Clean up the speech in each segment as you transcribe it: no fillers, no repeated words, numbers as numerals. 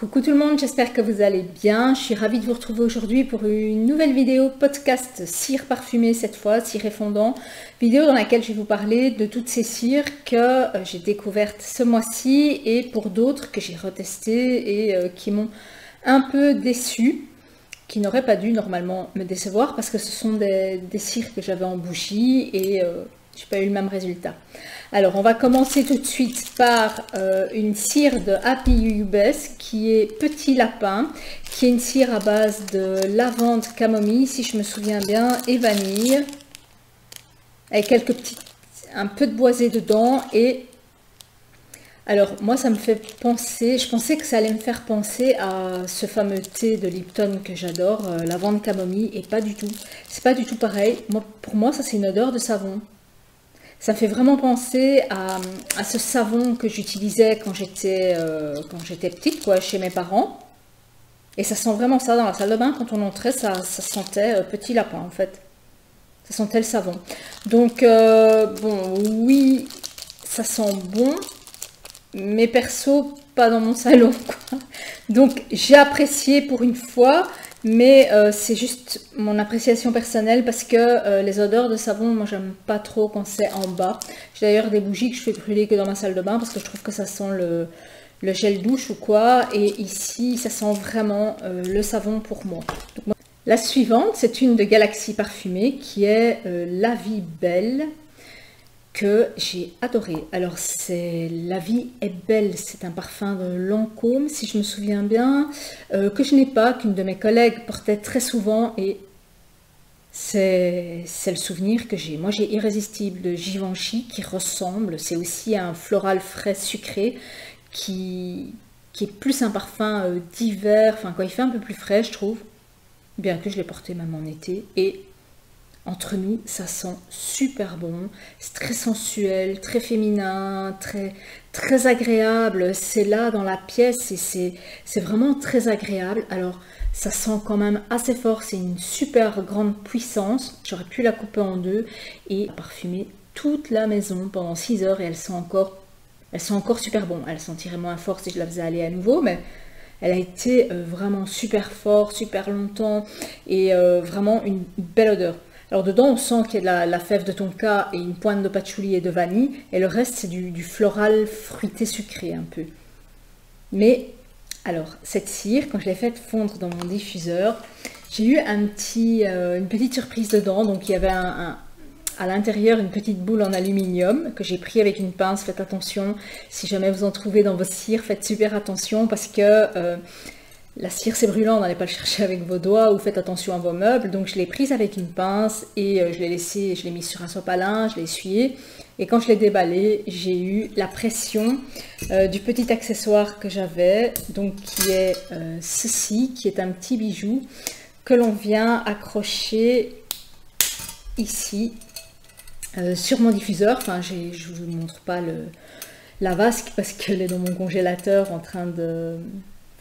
Coucou tout le monde, j'espère que vous allez bien. Je suis ravie de vous retrouver aujourd'hui pour une nouvelle vidéo podcast cire parfumée cette fois, cire et fondant. Vidéo dans laquelle je vais vous parler de toutes ces cires que j'ai découvertes ce mois-ci et pour d'autres que j'ai retestées et qui m'ont un peu déçue, qui n'auraient pas dû normalement me décevoir parce que ce sont des cires que j'avais en bougie et j'ai pas eu le même résultat. Alors, on va commencer tout de suite par une cire de Happy UBS qui est Petit Lapin, qui est une cire à base de lavande, camomille, si je me souviens bien, et vanille, avec un peu de boisé dedans. Et alors, moi, ça me fait penser, je pensais que ça allait me faire penser à ce fameux thé de Lipton que j'adore, lavande, camomille, et pas du tout. C'est pas du tout pareil. Pour moi, ça c'est une odeur de savon. Ça me fait vraiment penser à ce savon que j'utilisais quand j'étais petite, quoi, chez mes parents. Et ça sent vraiment ça dans la salle de bain. Quand on entrait, ça sentait Petit Lapin, en fait. Ça sentait le savon. Donc, bon, oui, ça sent bon. Mais perso, pas dans mon salon, quoi. Donc, j'ai apprécié pour une fois. Mais c'est juste mon appréciation personnelle parce que les odeurs de savon, moi j'aime pas trop quand c'est en bas. J'ai d'ailleurs des bougies que je fais brûler que dans ma salle de bain parce que je trouve que ça sent le gel douche ou quoi. Et ici, ça sent vraiment le savon pour moi. Donc, la suivante, c'est une de Galaxy Parfumée qui est La Vie Belle, que j'ai adoré. Alors c'est La Vie est Belle, c'est un parfum de Lancôme si je me souviens bien, que je n'ai pas, qu'une de mes collègues portait très souvent et c'est le souvenir que j'ai. Moi j'ai Irrésistible de Givenchy qui ressemble, c'est aussi un floral frais sucré qui est plus un parfum d'hiver, enfin quand il fait un peu plus frais je trouve, bien que je l'ai porté même en été. Et entre nous, ça sent super bon, c'est très sensuel, très féminin, très agréable. C'est là dans la pièce et c'est vraiment très agréable. Alors, ça sent quand même assez fort, c'est une super grande puissance. J'aurais pu la couper en deux et parfumer toute la maison pendant 6 heures et elle sent encore super bon. Elle sentirait moins fort si je la faisais aller à nouveau, mais elle a été vraiment super fort, super longtemps et vraiment une belle odeur. Alors dedans, on sent qu'il y a de la fève de tonka et une pointe de patchouli et de vanille. Et le reste, c'est du floral fruité sucré un peu. Mais, alors, cette cire, quand je l'ai faite fondre dans mon diffuseur, j'ai eu une petite surprise dedans. Donc, il y avait à l'intérieur une petite boule en aluminium que j'ai pris avec une pince. Faites attention, si jamais vous en trouvez dans vos cires, faites super attention parce que la cire c'est brûlant, n'allez pas le chercher avec vos doigts ou faites attention à vos meubles. Donc je l'ai prise avec une pince et je l'ai mis sur un sopalin, je l'ai essuyé. Et quand je l'ai déballé, j'ai eu la pression du petit accessoire que j'avais, donc qui est ceci, qui est un petit bijou que l'on vient accrocher ici sur mon diffuseur. Enfin, je ne vous montre pas la vasque parce qu'elle est dans mon congélateur en train de...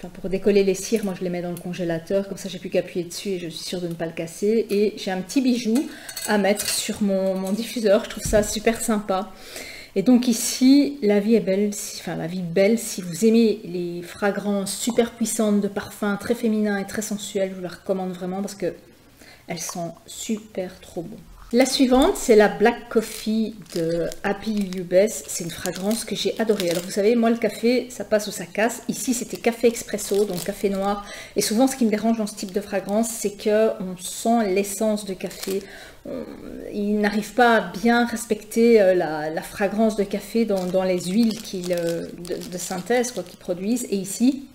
Enfin, pour décoller les cires, moi je les mets dans le congélateur, comme ça j'ai plus qu'à appuyer dessus et je suis sûre de ne pas le casser. Et j'ai un petit bijou à mettre sur mon diffuseur, je trouve ça super sympa. Et donc ici, La Vie est belle, enfin La Vie belle, si vous aimez les fragrances super puissantes de parfums très féminins et très sensuels, je vous la recommande vraiment parce que elles sont super trop bon. La suivante, c'est la Black Coffee de Happy UBS. C'est une fragrance que j'ai adorée. Alors vous savez, moi le café, ça passe ou ça casse. Ici, c'était café expresso, donc café noir. Et souvent, ce qui me dérange dans ce type de fragrance, c'est qu'on sent l'essence de café. Il n'arrive pas à bien respecter la fragrance de café dans les huiles de synthèse qu'ils produisent. Et ici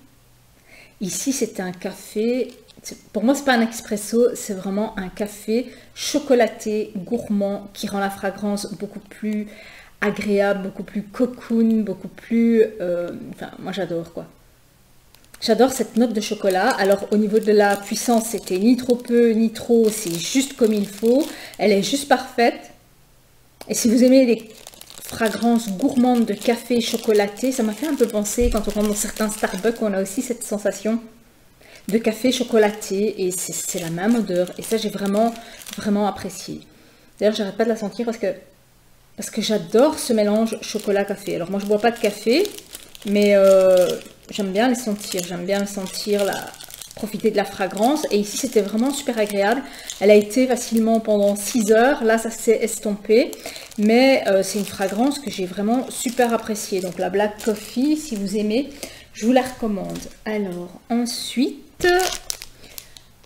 c'est un café... Pour moi, c'est pas un expresso, c'est vraiment un café chocolaté, gourmand, qui rend la fragrance beaucoup plus agréable, beaucoup plus cocoon, beaucoup plus... Enfin, moi j'adore quoi. J'adore cette note de chocolat. Alors au niveau de la puissance, c'était ni trop peu, ni trop, c'est juste comme il faut. Elle est juste parfaite. Et si vous aimez les fragrances gourmandes de café chocolaté, ça m'a fait un peu penser, quand on prend dans certains Starbucks, on a aussi cette sensation de café chocolaté et c'est la même odeur et ça j'ai vraiment apprécié. D'ailleurs j'arrête pas de la sentir parce que j'adore ce mélange chocolat-café. Alors moi je bois pas de café mais j'aime bien les sentir, profiter de la fragrance. Et ici, c'était vraiment super agréable. Elle a été facilement pendant 6 heures. Là, ça s'est estompé. Mais c'est une fragrance que j'ai vraiment super appréciée. Donc, la Black Coffee, si vous aimez, je vous la recommande. Alors, ensuite,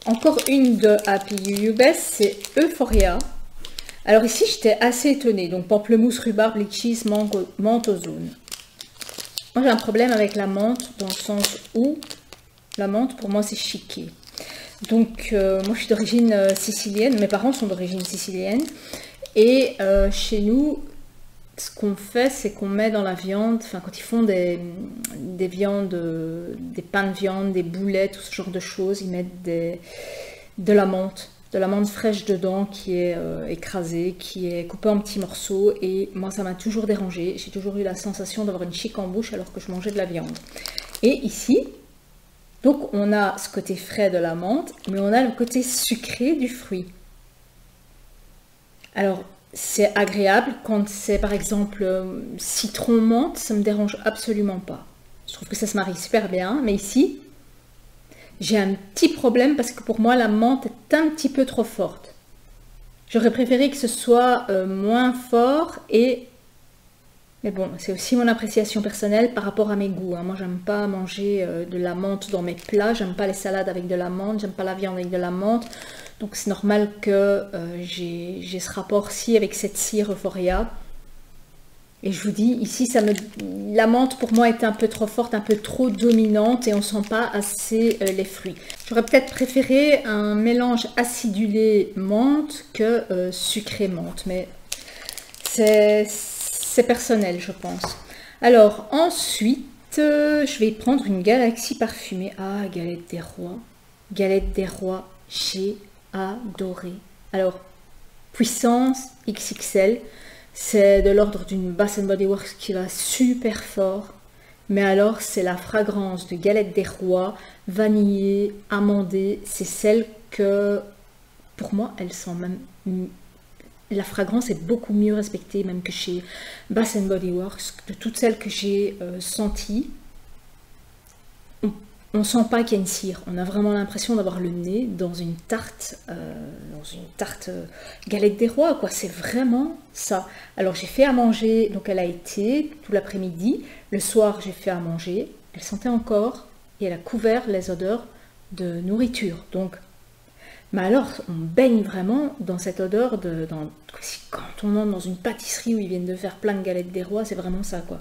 encore une de Happy You Best, c'est Euphoria. Alors ici, j'étais assez étonnée. Donc, pamplemousse, rhubarbe, litchis, mango, menthe, ozone. Moi, j'ai un problème avec la menthe dans le sens où la menthe, pour moi, c'est chiqué. Donc, moi, je suis d'origine sicilienne. Mes parents sont d'origine sicilienne. Et chez nous, ce qu'on fait, c'est qu'on met dans la viande, enfin, quand ils font des viandes, des pains de viande, des boulettes, tout ce genre de choses, ils mettent de la menthe fraîche dedans qui est écrasée, qui est coupée en petits morceaux. Et moi, ça m'a toujours dérangée. J'ai toujours eu la sensation d'avoir une chic en bouche alors que je mangeais de la viande. Et ici, donc on a ce côté frais de la menthe, mais on a le côté sucré du fruit. Alors, c'est agréable quand c'est par exemple citron menthe, ça me dérange absolument pas. Je trouve que ça se marie super bien, mais ici, j'ai un petit problème parce que pour moi, la menthe est un petit peu trop forte. J'aurais préféré que ce soit moins fort mais bon, c'est aussi mon appréciation personnelle par rapport à mes goûts. Moi, j'aime pas manger de la menthe dans mes plats. J'aime pas les salades avec de la menthe. J'aime pas la viande avec de la menthe. Donc, c'est normal que j'ai ce rapport-ci avec cette cire Euphoria. Et je vous dis, ici, la menthe pour moi est un peu trop forte, un peu trop dominante et on sent pas assez les fruits. J'aurais peut-être préféré un mélange acidulé menthe que sucré menthe. Mais c'est personnel, je pense. Alors, ensuite, je vais prendre une galaxie parfumée. Ah, galette des rois. Galette des rois, j'ai adoré. Alors, puissance XXL. C'est de l'ordre d'une Bath & Body Works qui va super fort. Mais alors, c'est la fragrance de galette des rois, vanillée, amandée. C'est celle que, pour moi, elle sent même... La fragrance est beaucoup mieux respectée même que chez Bath & Body Works. De toutes celles que j'ai senties, on ne sent pas qu'il y a une cire. On a vraiment l'impression d'avoir le nez dans une tarte, galette des rois, quoi. C'est vraiment ça. Alors j'ai fait à manger, donc elle a été tout l'après-midi. Le soir, j'ai fait à manger. Elle sentait encore et elle a couvert les odeurs de nourriture. Donc, mais alors, on baigne vraiment dans cette odeur quand on entre dans une pâtisserie où ils viennent de faire plein de galettes des rois, c'est vraiment ça, quoi.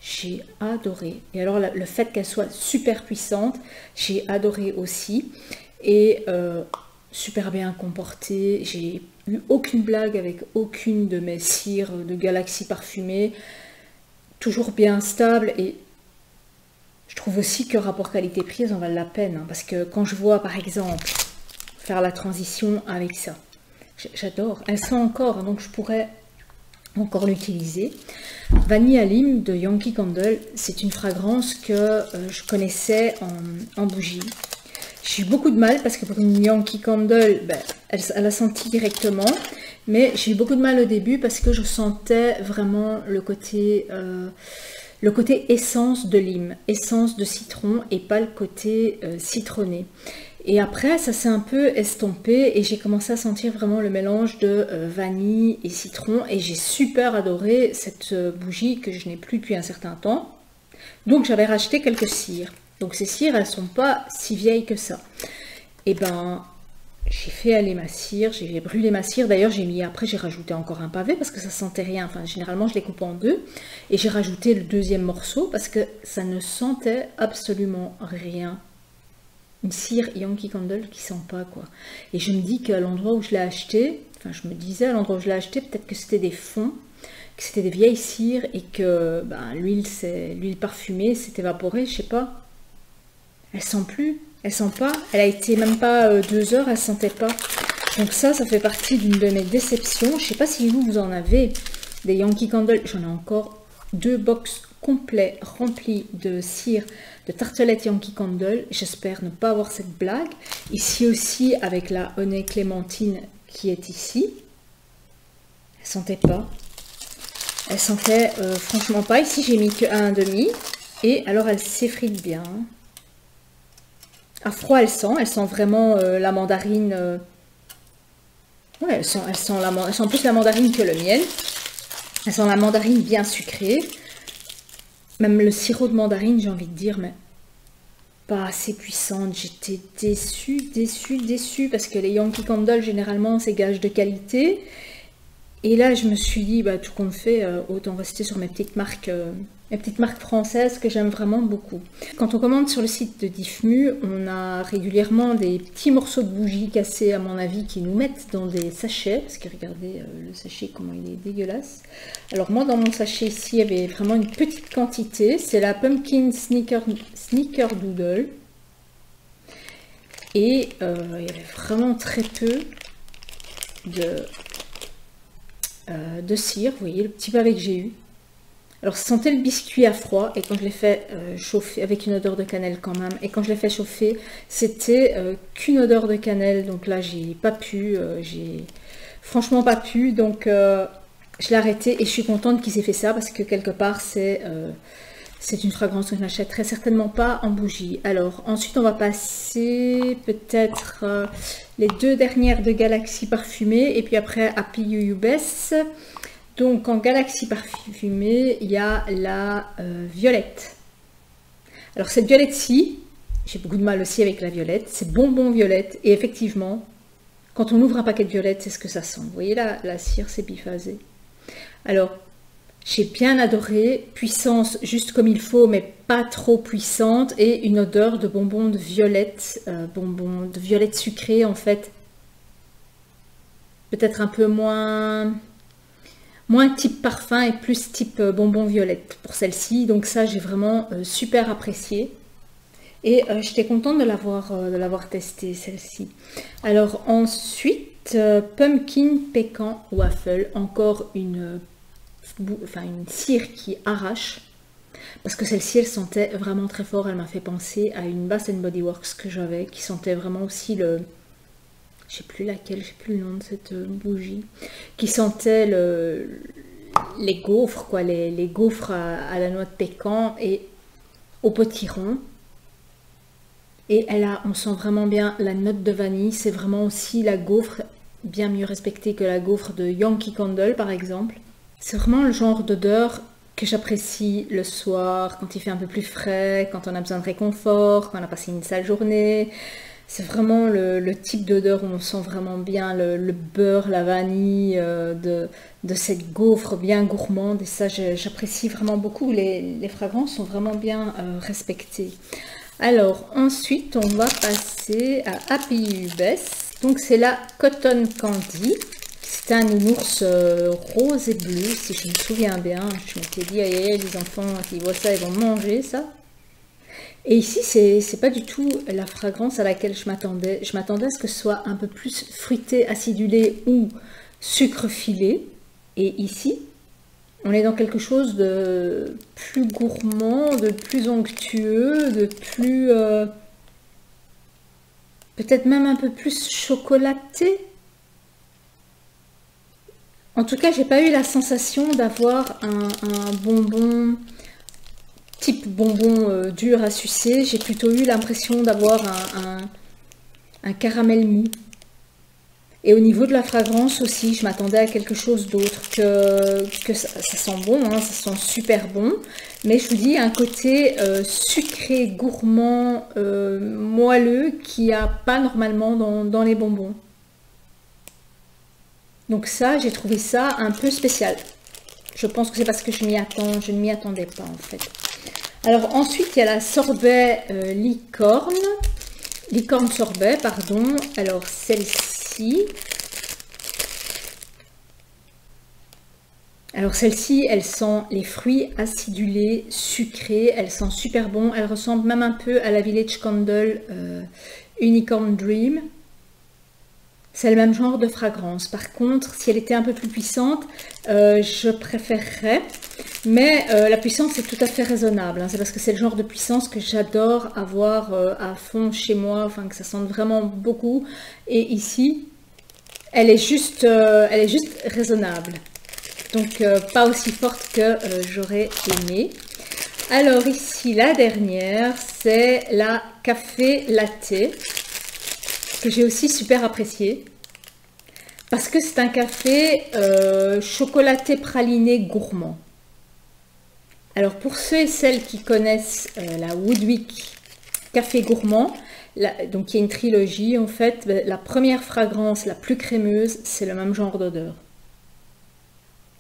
J'ai adoré. Et alors, le fait qu'elle soit super puissante, j'ai adoré aussi. Et super bien comportée. J'ai eu aucune blague avec aucune de mes cires de galaxie parfumée. Toujours bien stable. Et je trouve aussi que rapport qualité-prix, en valent la peine. Parce que quand je vois, par exemple, faire la transition avec ça, j'adore. Elle sent encore, donc je pourrais encore l'utiliser. Vanille à lime de Yankee Candle, c'est une fragrance que je connaissais en bougie. J'ai eu beaucoup de mal parce que pour une Yankee Candle, elle a senti directement, mais j'ai eu beaucoup de mal au début parce que je sentais vraiment le côté essence de lime, essence de citron et pas le côté citronné. Et après, ça s'est un peu estompé et j'ai commencé à sentir vraiment le mélange de vanille et citron. Et j'ai super adoré cette bougie que je n'ai plus depuis un certain temps. Donc j'avais racheté quelques cires. Donc ces cires, elles ne sont pas si vieilles que ça. Et ben, j'ai fait aller ma cire, j'ai brûlé ma cire. D'ailleurs, après j'ai rajouté encore un pavé parce que ça sentait rien. Enfin, généralement, je les coupe en deux. Et j'ai rajouté le deuxième morceau parce que ça ne sentait absolument rien. Une cire Yankee Candle qui sent pas, quoi. Et je me dis qu'à l'endroit où je l'ai acheté, enfin je me disais à l'endroit où je l'ai acheté, peut-être que c'était des fonds, que c'était des vieilles cires et que l'huile parfumée s'est évaporée, je sais pas. Elle sent plus, elle sent pas, elle a été même pas 2 heures, elle sentait pas. Donc ça fait partie d'une de mes déceptions. Je sais pas si vous en avez des Yankee Candle, j'en ai encore 2 box complets remplis de cire de tartelettes Yankee Candle. J'espère ne pas avoir cette blague. Ici aussi avec la Honey Clémentine qui est ici. Elle sentait pas. Elle sentait franchement pas. Ici j'ai mis que 1,5. Et alors elles s'effritent bien. À froid, elles sentent vraiment la mandarine. Ouais, elles sentent plus la mandarine que le miel. Elles sentent la mandarine bien sucrée. Même le sirop de mandarine, j'ai envie de dire, mais pas assez puissante. J'étais déçue, parce que les Yankee Candle, généralement, c'est gage de qualité. Et là, je me suis dit, bah, tout compte fait, autant rester sur mes petites marques françaises que j'aime vraiment beaucoup. Quand on commande sur le site de Diffmu, on a régulièrement des petits morceaux de bougies cassés, à mon avis, qui nous mettent dans des sachets. Parce que regardez le sachet, comment il est dégueulasse. Alors moi, dans mon sachet ici, il y avait vraiment une petite quantité. C'est la Pumpkin Snickerdoodle. Et il y avait vraiment très peu de cire. Vous voyez le petit pavé que j'ai eu. Alors, ça sentait le biscuit à froid, et quand je l'ai fait chauffer, avec une odeur de cannelle quand même, et quand je l'ai fait chauffer, c'était qu'une odeur de cannelle, donc là, j'ai pas pu, j'ai franchement pas pu, donc je l'ai arrêté, et je suis contente qu'il s'est fait ça, parce que quelque part, c'est une fragrance que je n'achèterai certainement pas en bougie. Alors, ensuite, on va passer peut-être les 2 dernières de Galaxy parfumée, et puis après, Happy You Best. Donc en Galaxy parfumée, il y a la violette. Alors cette violette-ci, j'ai beaucoup de mal aussi avec la violette, c'est bonbon violette. Et effectivement, quand on ouvre un paquet de violette, c'est ce que ça sent. Vous voyez là, la cire s'est biphasée. Alors, j'ai bien adoré, puissance juste comme il faut, mais pas trop puissante. Et une odeur de bonbon de violette, bonbon de violette sucrée en fait. Peut-être un peu moins type parfum et plus type bonbon violette pour celle-ci. Donc ça, j'ai vraiment super apprécié. Et j'étais contente de l'avoir testée, celle-ci. Alors ensuite, Pumpkin Pécan Waffle. Encore une cire qui arrache. Parce que celle-ci, elle sentait vraiment très fort. Elle m'a fait penser à une Bath Body Works que j'avais, qui sentait vraiment aussi le... Je sais plus laquelle, je sais plus le nom de cette bougie, qui sentait les gaufres, quoi, les gaufres à la noix de pécan et au potiron. Et on sent vraiment bien la note de vanille, c'est vraiment aussi la gaufre bien mieux respectée que la gaufre de Yankee Candle par exemple. C'est vraiment le genre d'odeur que j'apprécie le soir, quand il fait un peu plus frais, quand on a besoin de réconfort, quand on a passé une sale journée. C'est vraiment le type d'odeur où on sent vraiment bien le beurre, la vanille de cette gaufre bien gourmande. Et ça, j'apprécie vraiment beaucoup. Les fragrances sont vraiment bien respectées. Alors, ensuite, on va passer à Happy You Best. Donc, c'est la Cotton Candy. C'est un nounours rose et bleu, si je me souviens bien. Je m'étais dit, aïe, aïe, les enfants qui voient ça, ils vont manger ça. Et ici, c'est pas du tout la fragrance à laquelle je m'attendais. Je m'attendais à ce que ce soit un peu plus fruité, acidulé ou sucre filé. Et ici, on est dans quelque chose de plus gourmand, de plus onctueux, de plus... peut-être même un peu plus chocolaté. En tout cas, j'ai pas eu la sensation d'avoir un bonbon... type bonbon dur à sucer, j'ai plutôt eu l'impression d'avoir un caramel mou. Et au niveau de la fragrance aussi, je m'attendais à quelque chose d'autre, que ça sent bon, hein, ça sent super bon. Mais je vous dis, un côté sucré, gourmand, moelleux, qu'il n'y a pas normalement dans les bonbons. Donc ça, j'ai trouvé ça un peu spécial. Je pense que c'est parce que je ne m'y attendais pas en fait. Alors ensuite, il y a la sorbet licorne sorbet, pardon. Alors celle-ci, elle sent les fruits acidulés, sucrés, elle sent super bon. Elle ressemble même un peu à la Village Candle Unicorn Dream. C'est le même genre de fragrance. Par contre, si elle était un peu plus puissante, je préférerais. Mais la puissance est tout à fait raisonnable. Hein. C'est parce que c'est le genre de puissance que j'adore avoir à fond chez moi. Enfin, que ça sente vraiment beaucoup. Et ici, elle est juste raisonnable. Donc, pas aussi forte que j'aurais aimé. Alors ici, la dernière, c'est la café latte, que j'ai aussi super apprécié. Parce que c'est un café chocolaté praliné gourmand. Alors pour ceux et celles qui connaissent la Woodwick Café Gourmand, donc il y a une trilogie en fait, la première fragrance la plus crémeuse, c'est le même genre d'odeur.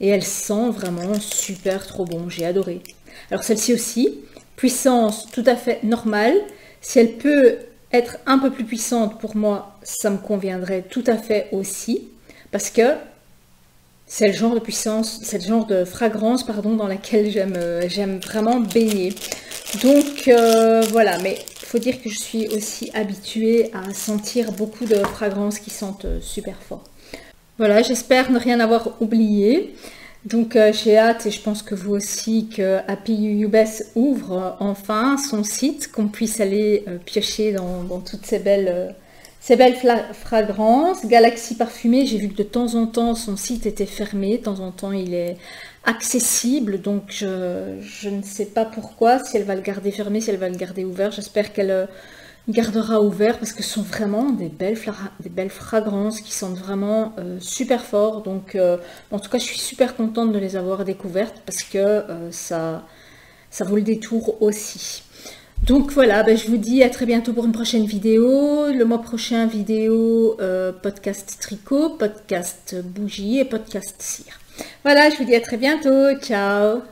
Et elle sent vraiment super trop bon, j'ai adoré. Alors celle-ci aussi, puissance tout à fait normale. Si elle peut être un peu plus puissante pour moi, ça me conviendrait tout à fait aussi. Parce que c'est le genre de puissance, c'est le genre de fragrance pardon, dans laquelle j'aime vraiment baigner. Donc voilà, mais il faut dire que je suis aussi habituée à sentir beaucoup de fragrances qui sentent super fort. Voilà, j'espère ne rien avoir oublié. Donc j'ai hâte, et je pense que vous aussi, que Happy UBS ouvre enfin son site, qu'on puisse aller piocher dans toutes ces belles fragrances. Galaxy Parfumée, j'ai vu que de temps en temps son site était fermé, de temps en temps il est accessible, donc je ne sais pas pourquoi, si elle va le garder fermé, si elle va le garder ouvert. J'espère qu'elle gardera ouvert parce que ce sont vraiment des belles fragrances qui sentent vraiment super fort. Donc en tout cas je suis super contente de les avoir découvertes parce que ça vaut le détour aussi. Donc voilà, je vous dis à très bientôt pour une prochaine vidéo. Le mois prochain, vidéo podcast tricot, podcast bougie et podcast cire. Voilà, je vous dis à très bientôt. Ciao!